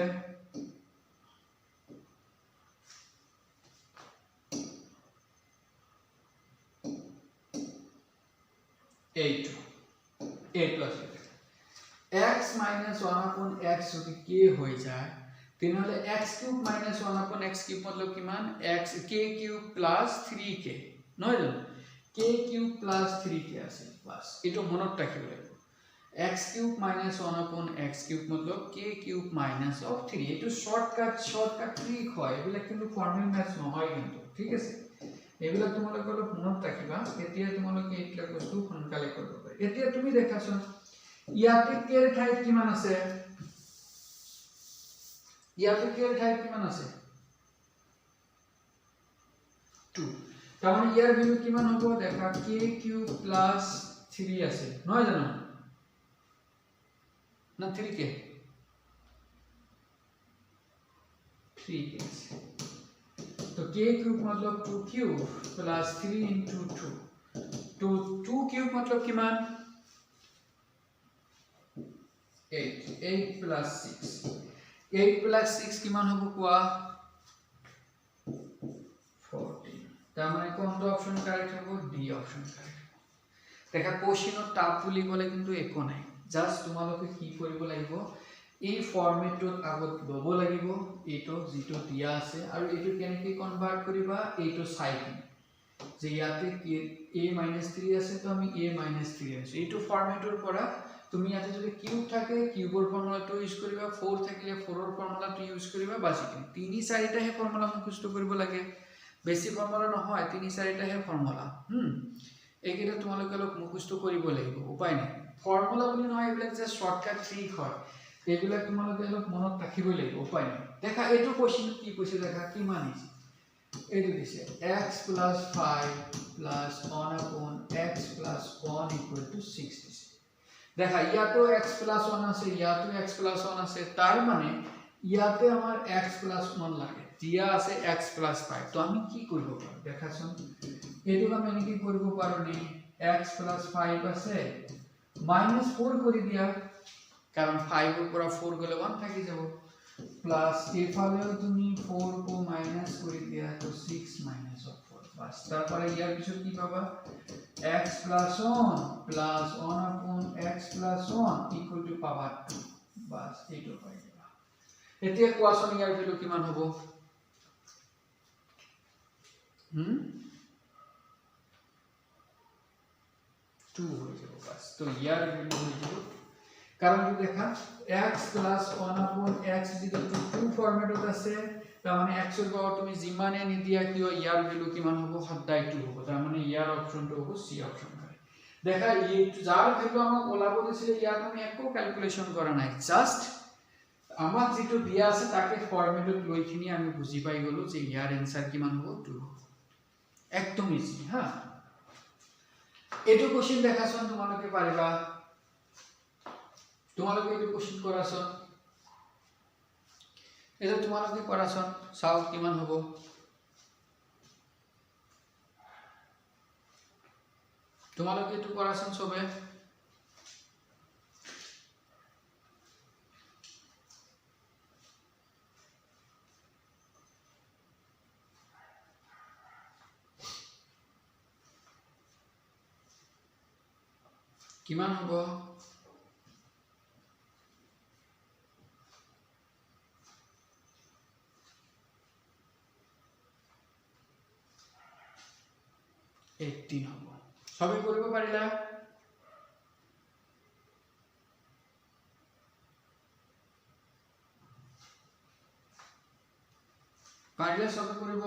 এইটো আছে x minus 1 upon x যদি k হৈ যায় তেনহলে x cube minus 1 upon x cube मतलब কিমান x k cube plus 3k নহয় জানো k cube plus 3k আছে বাস এটো মনত ৰাখিব লাগিব x cube minus 1 upon x cube मतलब k cube minus of 3 এটো শর্টকাট ট্রিক হয় এবিলা কিন্তু ফর্মাল ম্যাথছ নহয় কিন্তু ঠিক আছে এবিলা তোমালোকে অলপ মনত ৰাখিবা এতিয়া তোমালোকে এইটা বস্তু সোনকালে কৰিব পাৰি এতিয়া তুমি দেখাছন ইয়াতে কেৰ ঠাইত কিমান আছে ইয়াতে কেৰ ঠাইত কিমান আছে 2 তাৰ মানে ইয়াৰ ভ্যালু কিমান হ'ব দেখা k কিউব প্লাস 3 আছে নহয় জানো না 3k 3k तो k क्यूब मतलब 2 क्यूब प्लस 3 into 2 तो 2 क्यूब मतलब किमान 8 plus 6 8 plus 6 কিমান হ'ব কোৱা 14 তাৰ মানে কোনটো অপচন কারেক্ট হ'ব ডি অপচন কারেক্ট দেখা কোশ্চেনত টাপ বুলি গলে কিন্তু একো নাই জাস্ট তোমালোকে কি কৰিব লাগিব এই ফৰম্যাটত আগত লব লাগিব এটো যেটো দিয়া আছে আৰু এটো কেনেকৈ কনভাৰ্ট কৰিবা এটো সাইকিং যে ইয়াতে a - 3 আছে তো আমি a - 3 আছে এটো ফৰম্যাটৰ পৰা তুমি ইয়াতে যদি কিউব থাকে কিউবৰ ফৰ্মুলাটো ইউজ কৰিবা 4 থাকিলে 4 ৰ ফৰ্মুলাটো ইউজ কৰিবা বাছি 3 4টা হে ফৰ্মুলা মুখস্থ কৰিব লাগে বেছি ফৰ্মুলা নহয় 3 4টা হে ফৰ্মুলা এইকেইটা তোমালোকে অলপ মুখস্থ কৰিব লাগিব উপায় নাই ফৰ্মুলা বুলি নহয় এইবিলাক যে শৰ্টকাট ট্ৰিক হয় এইবিলাক তোমালোকে অলপ মনত ৰাখিব লাগিব উপায় নাই দেখা এইটো কোশ্চেন কি কৈছে দেখা কি মানিছে এইটো দিছে x + 5 + 1 upon x + 1 = 6 দিছে দেখা ইয়াতো x + 1 আছে ইয়াতো x + 1 আছে তার মানে ইয়াতে আমার x + 1 লাগে দিয়া আছে x + 5 তো আমি কি করব পারো দেখাছন এটো আমি কি করব পারো নি x + 5 আছে -4 করে দিয়া কারণ 5 এর পুরো 4 গলে 1 থাকি যাব প্লাস এফালেও তুমি 4 কো মাইনাস করে দিয়া তো 6 - 4 বাস তারপরে ইয়ার পিছন কি পাবা x + 1 + 1 upon x + 1 equal to পাবা 2 বাস এইটো পাই যাবা এতিয়া কোৱাচোন ইয়াৰ ভ্যালু কিমান হ'ব 2 হৈ যাব বাস তো ইয়াৰ ভ্যালু হৈ যাব কাৰণ দেখা x plus 1 upon x is equal to 2 ফৰ্মেটত আছে তাৰ মানে x ৰ পাৱাৰ তুমি যিমানে নিদিয়া কিয় ইয়াৰ ভ্যালু কিমান হ'ব সদায় 2 হ'ব তাৰ মানে ইয়াৰ অপচনটো হ'ব সি অপচন দেখা এই যাৰ ভ্যালু আমাক ওলাব দিছিলে ইয়াত আমি একো ক্যালকুলেশন কৰা নাই জাস্ট আমাক যেটো দিয়া আছে তাকে ফৰ্মেটত লৈখিনি আমি বুজি পাই গলো যে ইয়াৰ আনসাৰ কিমান হ'ব 2 একদম ইজি হা এটো কোশ্চেন দেখাছন তোমালোকে পাৰিবা তোমালোকে এটো কোশ্চেন কৰাছন এটা তোমালোকে কৰাছন চাও কিমান হ'ব তোমালোকে এটো কৰাছন সবে কিমান হ'ব এইটিন হ'ব সবে কৰিব পাৰিলা পাৰিলে সবে কৰিব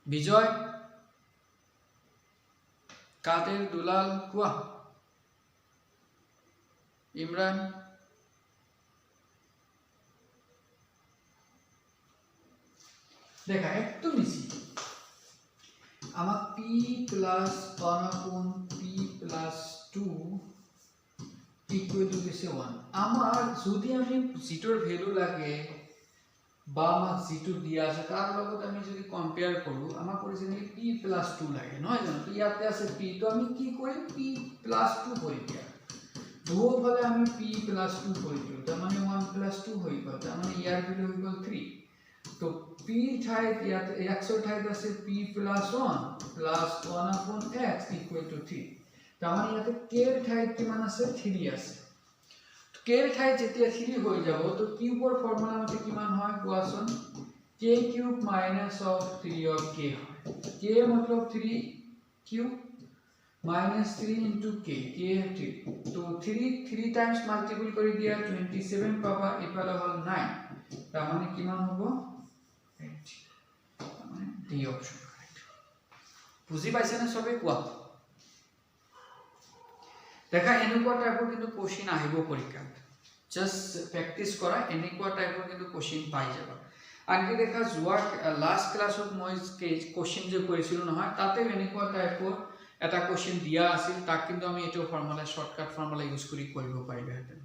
বিজয় কাদের দুলাল কুয়া ইমরান দেখা একটু ইজি আমার p plus 1 upon p plus 2 equal to this 1 আমার যদি আমি জিটোর ভ্যালু লাগে বা আমাক জিটো দিয়া আছে তার লগত আমি যদি কম্পেয়ার কৰো আমাক অরিজিনালি p plus 2 লাগে নহয় জানো তো ইয়াতে আছে p তো আমি কি কৰিম p plus 2 কৰি দিয়া দুফালে আমি p plus 2 কৰি দিও তাৰ মানে 1 plus 2 হৈ গ'ল তাৰ মানে ইয়াৰ ভ্যালু হৈ গ'ল 3 তো p ঠাইত ইয়াতে x ৰ ঠাইত আছে p plus 1 plus 1 upon x equal to 3 তাৰ মানে ইয়াতে k ৰ ঠাইত কিমান আছে 3 আছে k ৰ ঠাইত যেতিয়া 3 হৈ যাব তো কিউবৰ ফৰ্মুলা মতে কিমান হয় কোৱাচোন k cube minus of 3 of k k मतलब 3 cube minus 3 into k k 3 तो 3 times multiple কৰি দিয়া 27 পাবা ইফালে হল 9 তাৰ মানে কিমান হ'ব 8 তাৰ মানে ডি অপচন কাৰেক্ট বুজি পাইছে না সবে কোৱা দেখা এনেকুৱা টাইপৰ কিন্তু কোশ্চেন আহিব পৰীক্ষাত জাস্ট প্ৰ্যাকটিস কৰা এনেকুৱা টাইপৰ কিন্তু কোশ্চেন পাই যাবা আনকি দেখা যোৱা লাস্ট ক্লাছত মই কোশ্চেন যে কৰিছিল নহয় তাতে এনেকুৱা টাইপৰ এটা কোশ্চেন দিয়া আছিল তাক কিন্তু আমি এটো ফৰ্মুলা শৰ্টকাট ফৰ্মুলা ইউজ কৰি কৰিব পাৰিবা হেতেন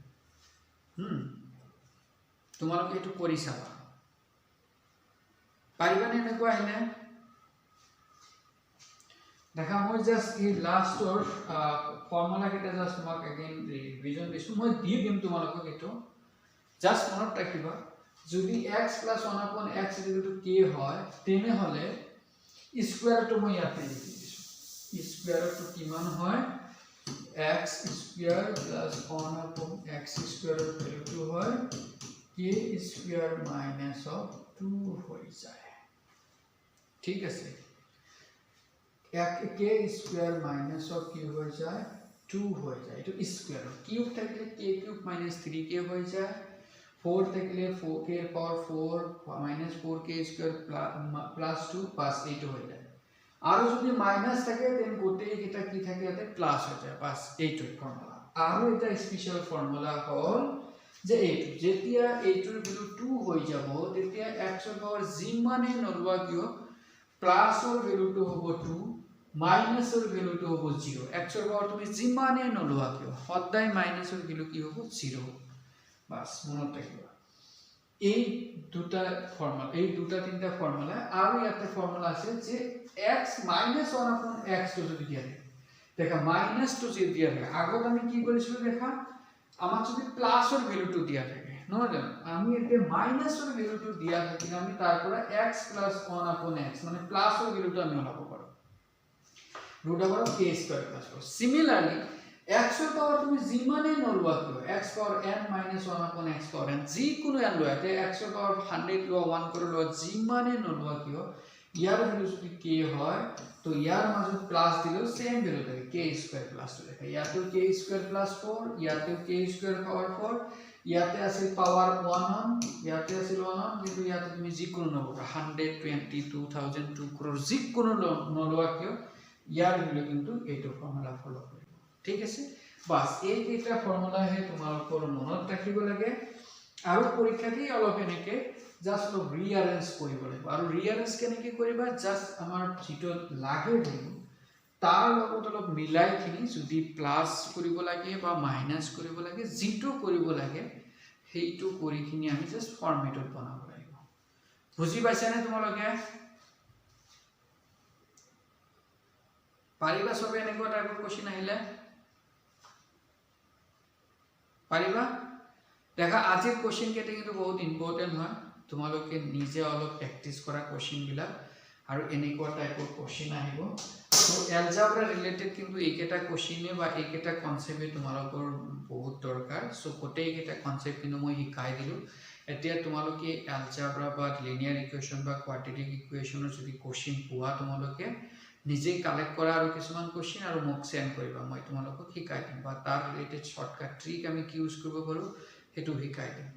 তোমালোকে এটো কৰি চাবা পাৰিবা নে এনেকুৱা আহিলে দেখা মই জাস্ট এই লাস্টৰ ফৰ্মুলা কেটা জাস্ট তোমাক अगेन ৰিভিজন দিছো মই দি দিম তোমালোকক এটো জাস্ট মনত ৰাখিবা যদি x plus 1 upon x equal to k হয় তেনে হলে স্কয়ার তো মই ইয়াতে লিখি দিছো স্কয়ার তো কিমান হয় x square plus 1 upon x square এর ভ্যালু হয় k square minus of 2 হৈ যায় ঠিক আছে k square minus of q হৈ যায় 2 হৈ যায় এটো স্কয়ার কিউব থাকলে k cube minus 3k হৈ যায় 4 থাকলে 4k এর পাওয়ার 4 minus 4k square plus 2 pass 8 হৈ যায় আৰু যদি মাইনাস থাকে তেন গোটেই কিটা কি থাকে ইয়াতে প্লাস হৈ যায় পাস 8 ফর্মুলা আৰু এটা স্পেশাল ফৰ্মুলা হল যে এইটো যেতিয়া এইটোৰ ভ্যালু 2 হৈ যাব তেতিয়া x ৰ পাওয়াৰ যিমানে নলৱা কিয় প্লাসৰ ভ্যালুটো হ'ব 2 মাইনাসৰ ভ্যালুটো হ'ব 0 x ৰ পাওয়াৰ তুমি যিমানে নলৱা কিয় সদায় মাইনাসৰ ভ্যালু কি হ'ব 0 বাস মনত ৰাখিবা এই দুটা ফৰ্মুলা এই দুটা তিনটা ফৰ্মুলা আৰু ইয়াতে ফর্মুলা আছে যে x minus 1 upon x তো যদি দিয়া থাকে দেখা মাইনাস তো যদি দিয়া থাকে আগত আমি কি কৰিছিল দেখা আমাক যদি প্লাসৰ ভ্যালুটো দিয়া থাকে নহয় জানো আমি এতে মাইনাসৰ ভ্যালুটো দিয়া থাকে আমি তাৰ পৰা x plus 1 upon x মানে প্লাসৰ ভ্যালুটো আমি ওলাব পাৰো root over k square plus 4 similarly x ৰ পাওয়াৰ তুমি যিমানে নলৱা কিয় x power n minus 1 upon x power n যি কোনো n লয় তে x ৰ পাওয়াৰ 100 লোৱা 1 কৰি লোৱা যিমানে নলৱা কিয় ইয়াৰ ভ্যালু যদি k হয় তো ইয়াৰ মাজত প্লাস দিলেও সেম ভ্যালু থাকে k স্কয়ার প্লাস তো দেখা ইয়াতেও k স্কয়ার প্লাস 4 ইয়াতেও k স্কয়ার পাওয়ার 4 ইয়াতে আছে পাওয়ার 1 অন ইয়াতে আছে 1 অন কিন্তু ইয়াতে তুমি যিকোনো নবকা 122,002 crore যিকোনো নলৱা কিয় ইয়াৰ ভ্যালু কিন্তু এইটো ফৰ্মুলা ফলো কৰিব ঠিক আছে বাস এই কেইটা ফৰ্মুলা হে তোমালোকৰ মনত ৰাখিব লাগে আৰু পৰীক্ষাতেই অলপ এনেকে জাস্ট ৰিঅ্যাৰেঞ্জ কৰিব লাগিব আৰু ৰিঅ্যাৰেঞ্জ কেনেকৈ কৰিবা জাস্ট আমাৰ যিটো লাগে ভ্যালু তাৰ লগত অলপ মিলাই কিনি যদি প্লাস কৰিব লাগে বা মাইনাস কৰিব লাগে যিটো কৰিব লাগে সেইটো কৰি কিনি আমি জাস্ট ফৰ্মেটত বনাব লাগিব বুজি পাইছানে তোমালোকে পাৰিবা সবে এনেকুৱা টাইপৰ কোৱেশ্চন আহিলে পাৰিবা দেখা আজিৰ কোৱেশ্চন কেইটা কিন্তু বহুত ইম্পৰ্টেন্ট হয় তোমালোকে নিজে অলপ প্ৰেক্টিস কৰা কোৱেশ্চন বিলাক আৰু এনেকুৱা টাইপৰ কোৱেশ্চন আহিব তো এলজেব্ৰা ৰিলেটেড কিন্তু এইকেইটা কোৱেশ্চনে বা এইকেইটা কনসেপ্টে তোমালোকৰ বহুত দৰকাৰ সো গোটেইকেইটা কনসেপ্ট কিন্তু মই শিকাই দিলো এতিয়া তোমালোকে এলজেব্ৰা বা লিনিয়াৰ ইকুৱেশ্যন বা কোৱাড্ৰেটিক ইকুৱেশ্যনৰ যদি কোৱেশ্চন পোৱা তোমালোকে নিজে কালেক্ট কৰা আৰু কিছুমান কোৱেশ্চন আৰু মোক সেন্ড কৰিবা মই তোমালোকক শিকাই দিম বা তাৰ ৰিলেটেড শৰ্টকাট ট্ৰিক আমি কি ইউজ কৰিব পাৰো হেতু শিকাই দিম